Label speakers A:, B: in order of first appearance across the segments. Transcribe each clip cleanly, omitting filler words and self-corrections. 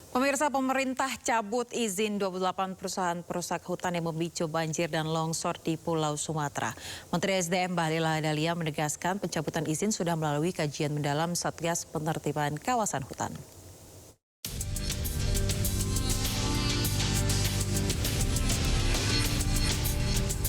A: Pemirsa, pemerintah cabut izin 28 perusahaan perusak hutan yang memicu banjir dan longsor di Pulau Sumatera. Menteri SDM Bahlil Lahadalia menegaskan pencabutan izin sudah melalui kajian mendalam Satgas Penertiban Kawasan Hutan.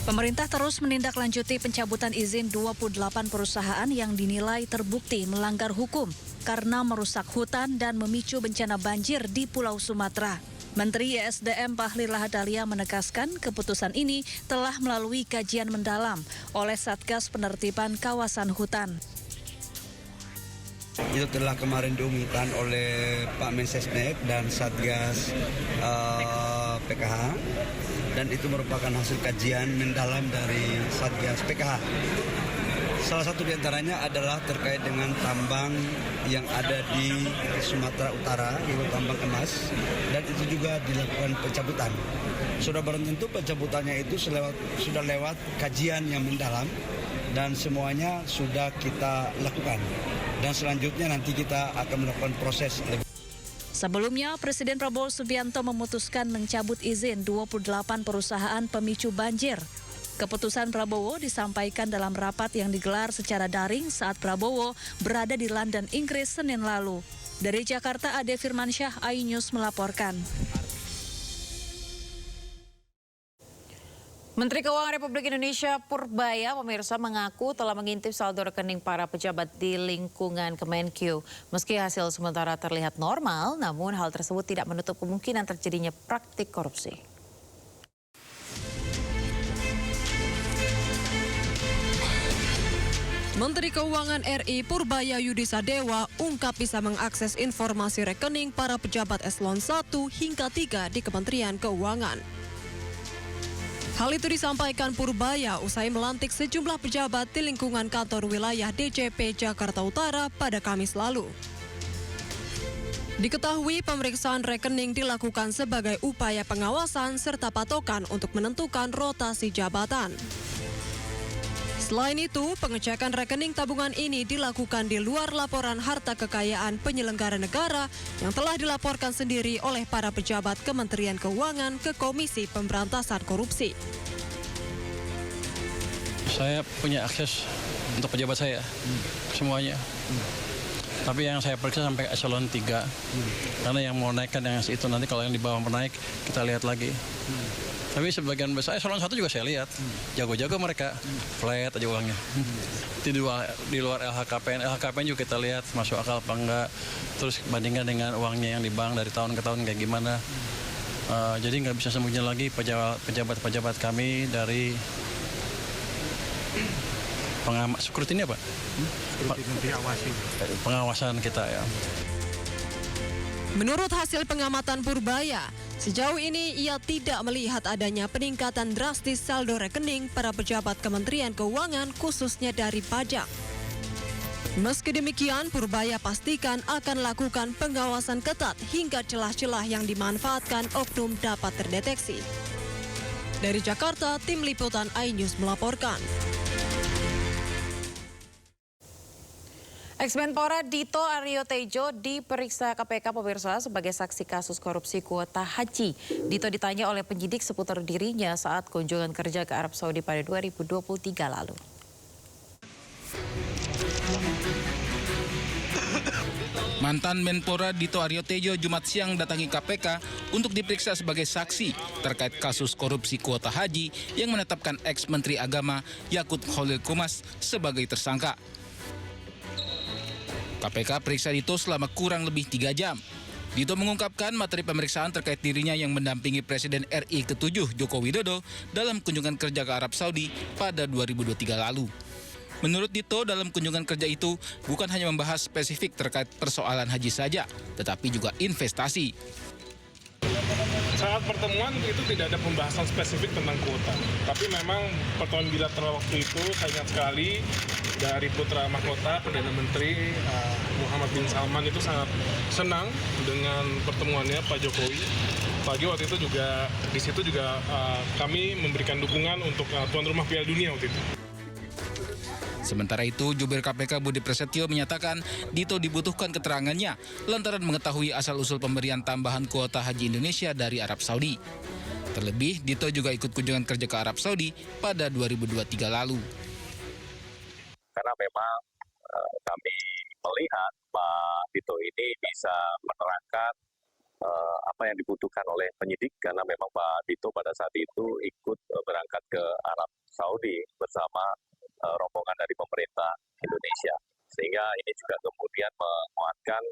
B: Pemerintah terus menindaklanjuti pencabutan izin 28 perusahaan yang dinilai terbukti melanggar hukum karena merusak hutan dan memicu bencana banjir di Pulau Sumatera. Menteri ESDM Bahlil Lahadalia menegaskan keputusan ini telah melalui kajian mendalam oleh Satgas Penertiban Kawasan Hutan.
C: Itu telah kemarin diumumkan oleh Pak Mensesnek dan Satgas PKH, dan itu merupakan hasil kajian mendalam dari Satgas PKH. Salah satu diantaranya adalah terkait dengan tambang yang ada di Sumatera Utara, yaitu tambang emas, dan itu juga dilakukan pencabutan. Sudah barang tentu pencabutannya itu sudah lewat kajian yang mendalam dan semuanya sudah kita lakukan. Dan selanjutnya nanti kita akan melakukan proses.
B: Sebelumnya, Presiden Prabowo Subianto memutuskan mencabut izin 28 perusahaan pemicu banjir. Keputusan Prabowo disampaikan dalam rapat yang digelar secara daring saat Prabowo berada di London, Inggris, Senin lalu. Dari Jakarta, Ade Firmansyah, iNews melaporkan.
A: Menteri Keuangan Republik Indonesia Purbaya, pemirsa, mengaku telah mengintip saldo rekening para pejabat di lingkungan Kemenkeu. Meski hasil sementara terlihat normal, namun hal tersebut tidak menutup kemungkinan terjadinya praktik korupsi.
D: Menteri Keuangan RI Purbaya Yudisadewa ungkap bisa mengakses informasi rekening para pejabat eselon 1 hingga 3 di Kementerian Keuangan. Hal itu disampaikan Purbaya usai melantik sejumlah pejabat di lingkungan kantor wilayah DJP Jakarta Utara pada Kamis lalu. Diketahui pemeriksaan rekening dilakukan sebagai upaya pengawasan serta patokan untuk menentukan rotasi jabatan. Selain itu, pengecekan rekening tabungan ini dilakukan di luar laporan harta kekayaan penyelenggara negara yang telah dilaporkan sendiri oleh para pejabat Kementerian Keuangan ke Komisi Pemberantasan Korupsi.
E: Saya punya akses untuk pejabat saya, semuanya. Tapi yang saya periksa sampai eselon 3, karena yang mau naikkan yang itu nanti kalau yang di bawah menaik, kita lihat lagi. Tapi sebagian besar eselon 1 juga saya lihat, jago-jago mereka, flat aja uangnya. Di luar LHKPN juga kita lihat masuk akal apa enggak, terus bandingkan dengan uangnya yang di bank dari tahun ke tahun kayak gimana. Jadi nggak bisa sembunyi lagi pejabat-pejabat kami dari scrutiny apa? Pengawasan kita ya.
D: Menurut hasil pengamatan Purbaya, sejauh ini ia tidak melihat adanya peningkatan drastis saldo rekening para pejabat Kementerian Keuangan khususnya dari pajak. Meski demikian, Purbaya pastikan akan lakukan pengawasan ketat hingga celah-celah yang dimanfaatkan oknum dapat terdeteksi. Dari Jakarta, Tim Liputan iNews melaporkan.
A: Ex-Menpora Dito Aryo Tejo diperiksa KPK, pemirsa, sebagai saksi kasus korupsi kuota haji. Dito ditanya oleh penyidik seputar dirinya saat kunjungan kerja ke Arab Saudi pada 2023 lalu.
F: Mantan Menpora Dito Aryo Tejo Jumat siang datangi KPK untuk diperiksa sebagai saksi terkait kasus korupsi kuota haji yang menetapkan ex-Menteri Agama Yakut Khalil Qumas sebagai tersangka. KPK periksa Dito selama kurang lebih 3 jam. Dito mengungkapkan materi pemeriksaan terkait dirinya yang mendampingi Presiden RI ke-7 Joko Widodo dalam kunjungan kerja ke Arab Saudi pada 2023 lalu. Menurut Dito, dalam kunjungan kerja itu bukan hanya membahas spesifik terkait persoalan haji saja, tetapi juga investasi.
G: Saat pertemuan itu tidak ada pembahasan spesifik tentang kuota. Tapi memang pertemuan bilateral waktu itu saya ingat sekali dari Putra Mahkota, Perdana Menteri Muhammad bin Salman itu sangat senang dengan pertemuannya Pak Jokowi. Apalagi waktu itu juga di situ juga kami memberikan dukungan untuk tuan rumah Piala Dunia waktu itu.
F: Sementara itu, Jubir KPK Budi Prasetyo menyatakan Dito dibutuhkan keterangannya lantaran mengetahui asal-usul pemberian tambahan kuota haji Indonesia dari Arab Saudi. Terlebih, Dito juga ikut kunjungan kerja ke Arab Saudi pada 2023 lalu.
H: Karena memang kami melihat Pak Dito ini bisa menerangkan apa yang dibutuhkan oleh penyidik, karena memang Pak Dito pada saat itu ikut berangkat ke Arab Saudi bersama rombongan dari pemerintah Indonesia. Sehingga ini juga kemudian menguatkan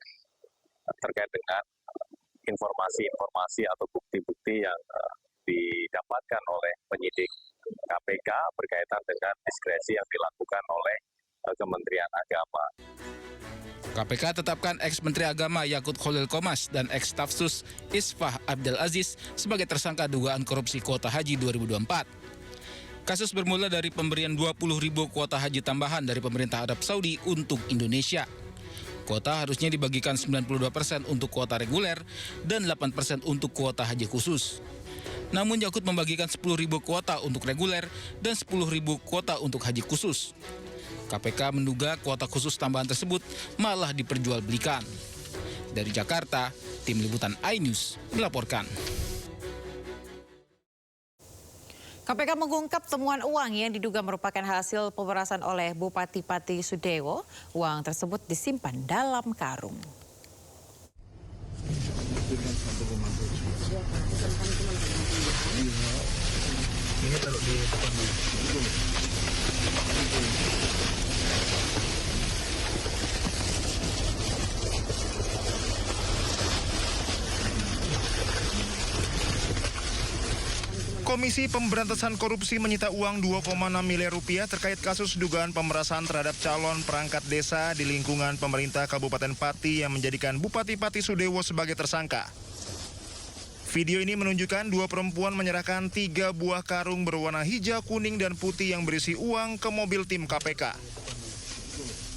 H: terkait dengan informasi-informasi atau bukti-bukti yang didapatkan oleh penyidik KPK berkaitan dengan diskresi yang dilakukan oleh Kementerian Agama.
F: KPK tetapkan ex-Menteri Agama Yakut Khalil Qomas dan ex-Staf Sus Isfah Abdul Aziz sebagai tersangka dugaan korupsi kuota haji 2024. Kasus bermula dari pemberian 20.000 kuota haji tambahan dari pemerintah Arab Saudi untuk Indonesia. Kuota harusnya dibagikan 92% untuk kuota reguler dan 8% untuk kuota haji khusus. Namun Yakut membagikan 10.000 kuota untuk reguler dan 10.000 kuota untuk haji khusus. KPK menduga kuota khusus tambahan tersebut malah diperjualbelikan. Dari Jakarta, Tim Liputan iNews melaporkan.
A: KPK mengungkap temuan uang yang diduga merupakan hasil pemerasan oleh Bupati Pati Sudewo. Uang tersebut disimpan dalam karung.
G: Ini taruh di depan dulu.
I: Komisi Pemberantasan Korupsi menyita uang 2,6 miliar rupiah terkait kasus dugaan pemerasan terhadap calon perangkat desa di lingkungan pemerintah Kabupaten Pati yang menjadikan Bupati Pati Sudewo sebagai tersangka. Video ini menunjukkan dua perempuan menyerahkan 3 buah karung berwarna hijau, kuning, dan putih yang berisi uang ke mobil tim KPK.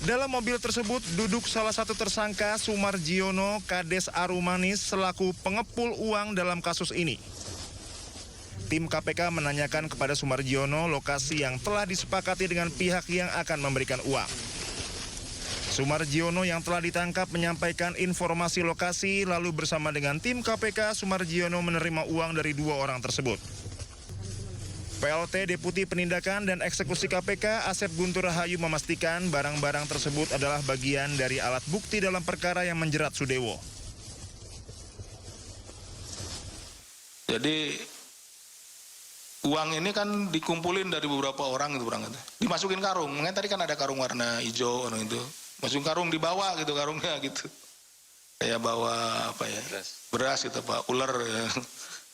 I: Dalam mobil tersebut duduk salah satu tersangka, Sumarjiono Kades Arumanis, selaku pengepul uang dalam kasus ini. Tim KPK menanyakan kepada Sumarjiono lokasi yang telah disepakati dengan pihak yang akan memberikan uang. Sumarjiono yang telah ditangkap menyampaikan informasi lokasi, lalu bersama dengan tim KPK, Sumarjiono menerima uang dari 2 orang tersebut. PLT Deputi Penindakan dan Eksekusi KPK Asep Guntur Rahayu memastikan barang-barang tersebut adalah bagian dari alat bukti dalam perkara yang menjerat Sudewo.
J: Jadi uang ini kan dikumpulin dari beberapa orang itu berangkat. Dimasukin karung. Mungkin tadi kan ada karung warna hijau itu. Masukin karung, dibawa gitu karungnya gitu. Kayak bawa apa ya? Beras gitu Pak, ular ya.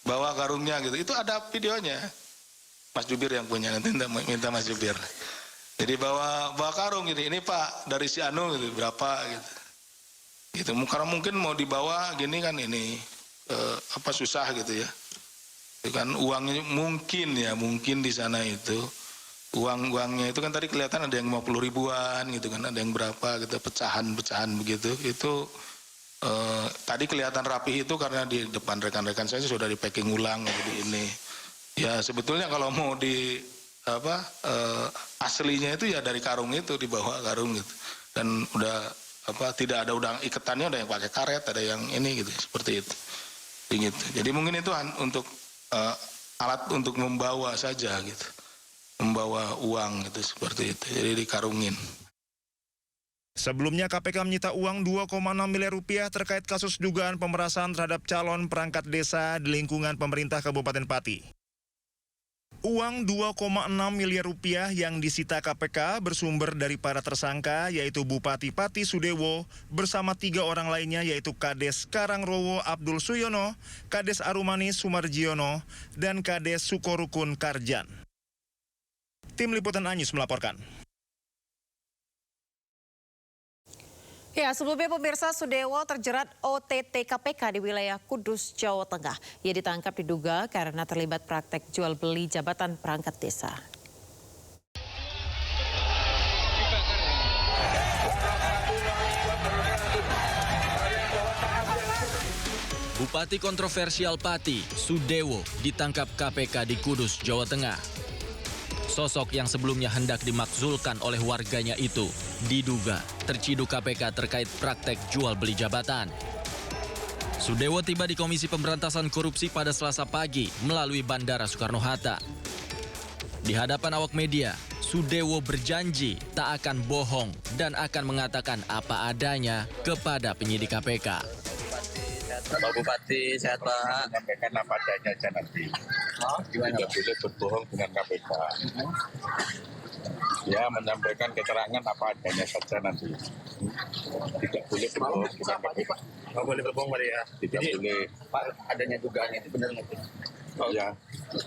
J: Bawa karungnya gitu. Itu ada videonya. Mas Jubir yang punya, nanti minta Mas Jubir. Jadi bawa karung gitu. Ini Pak dari si Anu gitu, berapa gitu. Gitu. Karena mungkin mau dibawa gini kan ini susah gitu ya. Kan uangnya mungkin di sana itu uangnya itu kan tadi kelihatan ada yang 50 ribuan gitu kan, ada yang berapa gitu, pecahan begitu. Itu tadi kelihatan rapi itu karena di depan rekan-rekan saya sudah di packing ulang gitu ini. Ya sebetulnya kalau mau di aslinya itu ya dari karung itu, dibawa karung gitu. Dan udah tidak ada udang iketannya, ada yang pakai karet, ada yang ini gitu, seperti itu. Gitu. Jadi mungkin itu untuk alat untuk membawa saja gitu, membawa uang gitu, seperti itu, jadi dikarungin.
I: Sebelumnya KPK menyita uang 2,6 miliar rupiah terkait kasus dugaan pemerasan terhadap calon perangkat desa di lingkungan pemerintah Kabupaten Pati. Uang 2,6 miliar rupiah yang disita KPK bersumber dari para tersangka, yaitu Bupati Pati Sudewo bersama 3 orang lainnya, yaitu Kades Karangrowo Abdul Suyono, Kades Arumanis Sumarjiono, dan Kades Sukorukun Karjan. Tim Liputan iNews melaporkan.
A: Ya, sebelumnya pemirsa, Sudewo terjerat OTT KPK di wilayah Kudus, Jawa Tengah. Ia ditangkap diduga karena terlibat praktek jual beli jabatan perangkat desa.
K: Bupati kontroversial Pati, Sudewo, ditangkap KPK di Kudus, Jawa Tengah. Sosok yang sebelumnya hendak dimakzulkan oleh warganya itu diduga terciduk KPK terkait praktek jual beli jabatan. Sudewo tiba di Komisi Pemberantasan Korupsi pada Selasa pagi melalui Bandara Soekarno-Hatta. Di hadapan awak media, Sudewo berjanji tak akan bohong dan akan mengatakan apa adanya kepada penyidik KPK.
L: Pak Bupati, sehat Pak.
M: Menyampaikan apa adanya aja nanti. Tidak boleh berbohong dengan KPK. Ya, menyampaikan keterangan apa adanya saja nanti. Tidak boleh berbohong dengan KPK.
L: Nggak boleh berbohong Pak ya.
M: Tidak boleh.
L: Pak, adanya dugaan itu benar nggak?
M: Oh ya,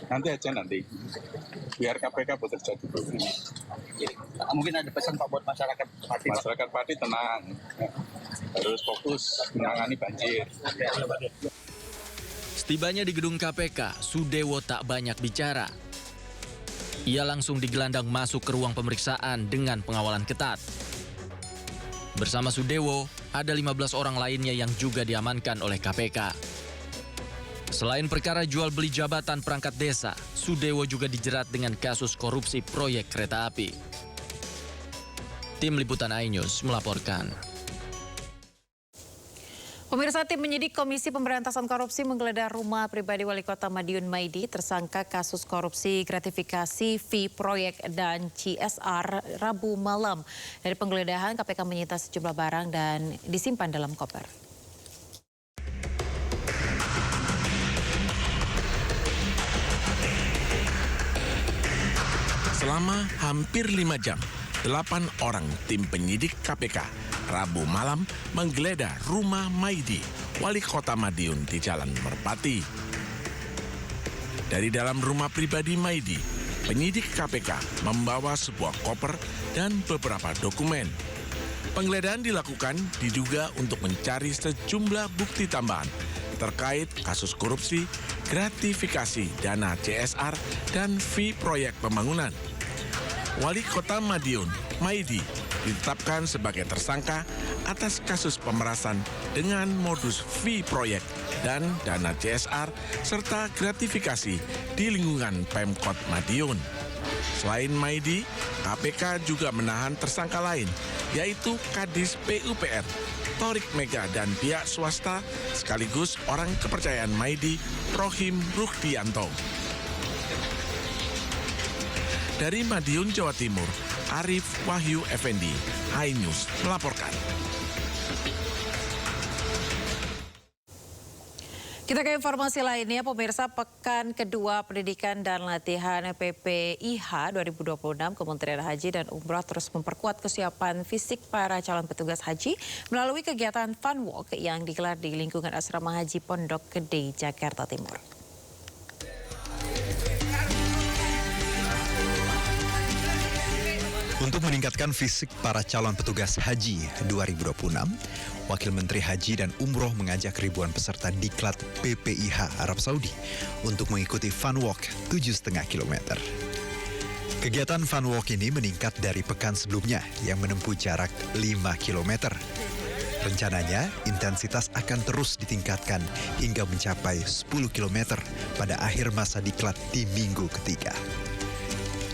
M: nanti aja nanti. Biar KPK bekerja dulu.
L: Mungkin ada pesan Pak buat masyarakat Pati.
M: Masyarakat Pati tenang. Harus fokus menangani banjir.
K: Setibanya di gedung KPK, Sudewo tak banyak bicara. Ia langsung digelandang masuk ke ruang pemeriksaan dengan pengawalan ketat. Bersama Sudewo, ada 15 orang lainnya yang juga diamankan oleh KPK. Selain perkara jual beli jabatan perangkat desa, Sudewo juga dijerat dengan kasus korupsi proyek kereta api. Tim Liputan iNews melaporkan.
A: Pemirsa, tim penyidik Komisi Pemberantasan Korupsi menggeledah rumah pribadi Wali Kota Madiun Maidi tersangka kasus korupsi gratifikasi fee proyek dan CSR Rabu malam. Dari penggeledahan, KPK menyita sejumlah barang dan disimpan dalam koper.
N: Selama hampir 5 jam, 8 orang tim penyidik KPK Rabu malam menggeledah rumah Maidi, Wali Kota Madiun di Jalan Merpati. Dari dalam rumah pribadi Maidi, penyidik KPK membawa sebuah koper dan beberapa dokumen. Penggeledahan dilakukan diduga untuk mencari sejumlah bukti tambahan terkait kasus korupsi, gratifikasi dana CSR, dan fee proyek pembangunan. Wali Kota Madiun, Maidi, ditetapkan sebagai tersangka atas kasus pemerasan dengan modus fee proyek dan dana CSR serta gratifikasi di lingkungan Pemkot Madiun. Selain Maidi, KPK juga menahan tersangka lain, yaitu Kadis PUPR, Torik Mega dan pihak swasta sekaligus orang kepercayaan Maidi, Rohim Ruhdianto. Dari Madiun, Jawa Timur, Arif Wahyu Effendi, iNews melaporkan.
A: Kita ke informasi lainnya, pemirsa. Pekan kedua Pendidikan dan Latihan PPIH 2026, Kementerian Haji dan Umroh terus memperkuat kesiapan fisik para calon petugas haji melalui kegiatan Fun Walk yang digelar di lingkungan Asrama Haji Pondok Gede, Jakarta Timur.
O: Untuk meningkatkan fisik para calon petugas haji 2026, Wakil Menteri Haji dan Umroh mengajak ribuan peserta diklat PPIH Arab Saudi untuk mengikuti Fun Walk 7,5 km. Kegiatan Fun Walk ini meningkat dari pekan sebelumnya yang menempuh jarak 5 km. Rencananya, intensitas akan terus ditingkatkan hingga mencapai 10 km pada akhir masa diklat di minggu ketiga.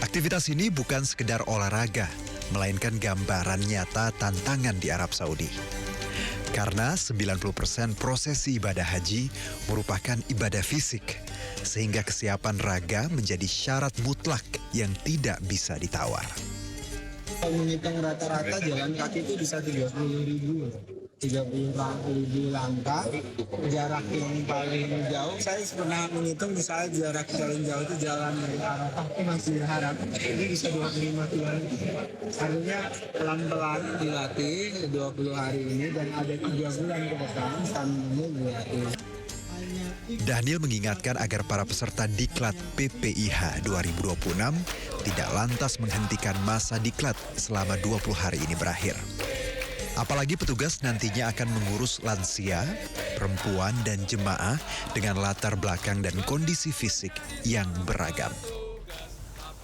O: Aktivitas ini bukan sekedar olahraga, melainkan gambaran nyata tantangan di Arab Saudi. Karena 90% prosesi ibadah haji merupakan ibadah fisik, sehingga kesiapan raga menjadi syarat mutlak yang tidak bisa ditawar.
P: Kalau menghitung rata-rata jalan kaki itu bisa 30.000 langkah. Jarak yang paling jauh, saya pernah menghitung misalnya jarak paling jauh itu jalan dari Arafah ke Masjidil Haram, ini bisa 25 km. Artinya pelan-pelan dilatih 20 hari ini dan ada 3 bulan ke depan sambil dilatih.
O: Daniel mengingatkan agar para peserta diklat PPIH 2026 tidak lantas menghentikan masa diklat selama 20 hari ini berakhir. Apalagi petugas nantinya akan mengurus lansia, perempuan, dan jemaah dengan latar belakang dan kondisi fisik yang beragam.